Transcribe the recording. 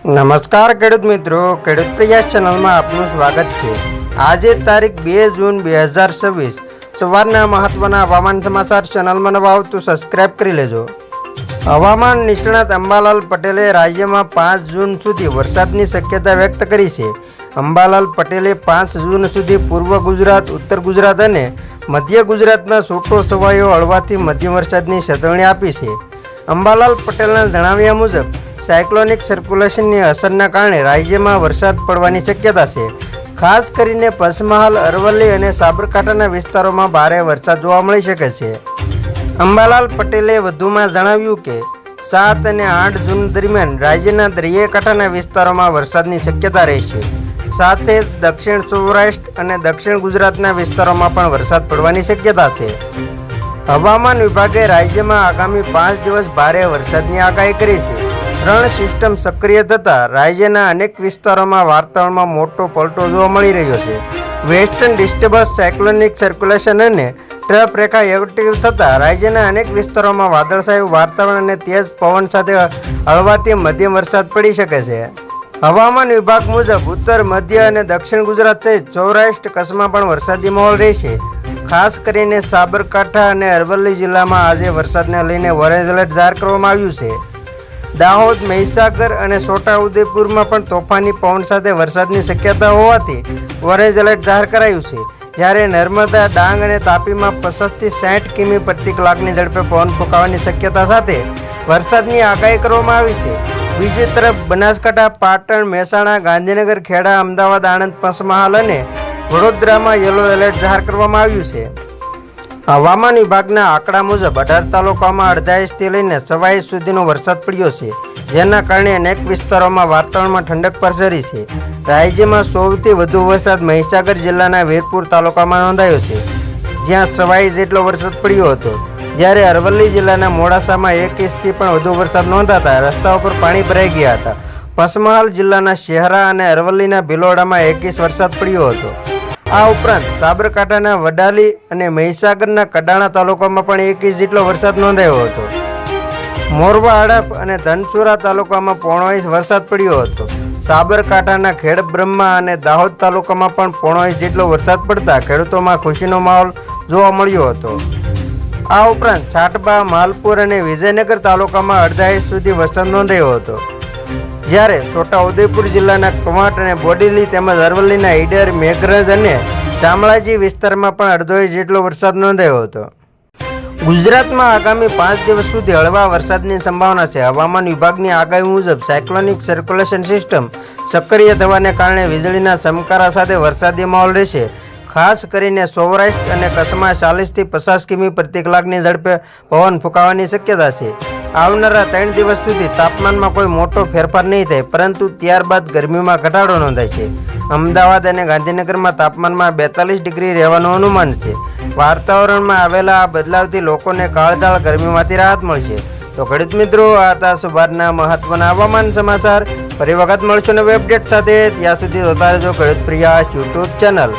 નમસ્કાર ખેડૂત મિત્રો, ખેડૂત પ્રયાસ ચેનલમાં આપનું સ્વાગત છે। આજે તારીખ 2 જૂન 2026 સવારના મહત્વના હવામાન સમાચાર ચેનલમાં નવા આવો તો સબસ્ક્રાઇબ કરી લેજો। હવામાન નિષ્ણાત અંબાલાલ પટેલે રાજ્યમાં 5 જૂન સુધી વરસાદની શક્યતા વ્યક્ત કરી છે। અંબાલાલ પટેલે 5 જૂન સુધી પૂર્વ ગુજરાત, ઉત્તર ગુજરાત અને મધ્ય ગુજરાતમાં છૂટો છવાયો હળવાથી મધ્યમ વરસાદની ચેતવણી આપી છે। અંબાલાલ પટેલના જણાવ્યા મુજબ સાયક્લોનિક સર્ક્યુલેશનની અસરના કારણે રાજ્યમાં વરસાદ પડવાની શક્યતા છે। ખાસ કરીને પંચમહાલ, અરવલ્લી અને સાબરકાંઠાના વિસ્તારોમાં ભારે વરસાદ જોવા મળી શકે છે। અંબાલાલ પટેલે વધુમાં જણાવ્યું કે 7 અને 8 જૂન દરમિયાન રાજ્યના દરિયાકાંઠાના વિસ્તારોમાં વરસાદની શક્યતા રહેશે। સાથે જ દક્ષિણ સૌરાષ્ટ્ર અને દક્ષિણ ગુજરાતના વિસ્તારોમાં પણ વરસાદ પડવાની શક્યતા છે। હવામાન વિભાગે રાજ્યમાં આગામી 5 દિવસ ભારે વરસાદની આગાહી કરી છે। 3 સિસ્ટમ સક્રિય થતાં રાજ્યના અનેક વિસ્તારોમાં વાતાવરણમાં મોટો પલટો જોવા મળી રહ્યો છે। વેસ્ટર્ન ડિસ્ટર્બન્સ, સાયક્લોનિક સર્ક્યુલેશન અને ટ્રફ રેખા એક્ટિવ થતાં રાજ્યના અનેક વિસ્તારોમાં વાદળછાયું વાતાવરણ અને તેજ પવન સાથે હળવાથી મધ્યમ વરસાદ પડી શકે છે। હવામાન વિભાગ મુજબ ઉત્તર, મધ્ય અને દક્ષિણ ગુજરાત સહિત સૌરાષ્ટ્ર, કચ્છમાં પણ વરસાદી માહોલ રહેશે। ખાસ કરીને સાબરકાંઠા અને અરવલ્લી જિલ્લામાં આજે વરસાદને લઈને ઓરેન્જ એલર્ટ જાહેર કરવામાં આવ્યું છે। દાહોદ, મહીસાગર અને છોટાઉદેપુરમાં પણ તોફાની પવન સાથે વરસાદની શક્યતા હોવાથી ઓરેન્જ એલર્ટ જાહેર કરાયું છે। જ્યારે નર્મદા, ડાંગ અને તાપીમાં 50 થી 60 કિમી પ્રતિ કલાકની ઝડપે પવન ફૂંકાવાની શક્યતા સાથે વરસાદની આગાહી કરવામાં આવી છે। બીજી તરફ બનાસકાંઠા, પાટણ, મહેસાણા, ગાંધીનગર, ખેડા, અમદાવાદ, આણંદ, પંચમહાલ અને વડોદરામાં યલો એલર્ટ જાહેર કરવામાં આવ્યું છે। હવામાન વિભાગના આંકડા મુજબ 18 તાલુકામાં અડધા ઇંચથી લઈને 1.25 ઇંચ સુધીનો વરસાદ પડ્યો છે, જેના કારણે અનેક વિસ્તારોમાં વાતાવરણમાં ઠંડક પ્રસરી છે। રાજ્યમાં સૌથી વધુ વરસાદ મહીસાગર જિલ્લાના વીરપુર તાલુકામાં નોંધાયો છે, જ્યાં 1.25 ઇંચ જેટલો વરસાદ પડ્યો હતો। જ્યારે અરવલ્લી જિલ્લાના મોડાસામાં 1 ઇંચથી પણ વધુ વરસાદ નોંધાતા રસ્તાઓ પર પાણી ભરાઈ ગયા હતા। પંચમહાલ જિલ્લાના શહેરા અને અરવલ્લીના ભિલોડામાં 1 ઇંચ વરસાદ પડ્યો હતો। આ ઉપરાંત સાબરકાંઠાના વડાલી અને મહીસાગરના કડાણા તાલુકામાં પણ 1 ઇંચ જેટલો વરસાદ નોંધાયો હતો। મોરવા, હડપ અને ધનસુરા તાલુકામાં 0.5 ઇંચ વરસાદ પડ્યો હતો। સાબરકાંઠાના ખેડબ્રહ્મા અને દાહોદ તાલુકામાં પણ 0.5 ઇંચ જેટલો વરસાદ પડતા ખેડૂતોમાં ખુશીનો માહોલ જોવા મળ્યો હતો। આ ઉપરાંત સાટબા, માલપુર અને વિજયનગર તાલુકામાં અડધા ઇંચ સુધી વરસાદ નોંધાયો હતો। જ્યારે છોટાઉદેપુર જિલ્લાના કવાંટ અને બોડેલી તેમજ અરવલ્લીના ઈડર, મેઘરજ અને શામળાજી વિસ્તારમાં પણ અડધો ઇંચ જેટલો વરસાદ નોંધાયો હતો। ગુજરાતમાં આગામી 5 દિવસ સુધી હળવા વરસાદની સંભાવના છે। હવામાન વિભાગની આગાહી મુજબ સાયક્લોનિક સર્ક્યુલેશન સિસ્ટમ સક્રિય થવાને કારણે વીજળીના ચમકારા સાથે વરસાદી માહોલ રહેશે। ખાસ કરીને સૌરાષ્ટ્ર અને કચ્છમાં 40 થી 50 કિમી પ્રતિ કલાકની ઝડપે પવન ફૂંકાવાની શક્યતા છે। આવનારા 3 દિવસ સુધી તાપમાનમાં કોઈ મોટો ફેરફાર નહીં થાય, પરંતુ ત્યારબાદ ગરમીમાં ઘટાડો નોંધાય છે। અમદાવાદ અને ગાંધીનગરમાં તાપમાનમાં 42 ડિગ્રી રહેવાનું અનુમાન છે। વાતાવરણમાં આવેલા આ બદલાવથી લોકોને કાળઝાળ ગરમીમાંથી રાહત મળશે। તો ખેડૂત મિત્રો, આ હતા સવારના મહત્વના હવામાન સમાચાર। ફરી વખત મળશું નવી અપડેટ સાથે। ત્યાં સુધી જોતા રહેજો ખેડૂત પ્રયાસ યુટ્યુબ ચેનલ।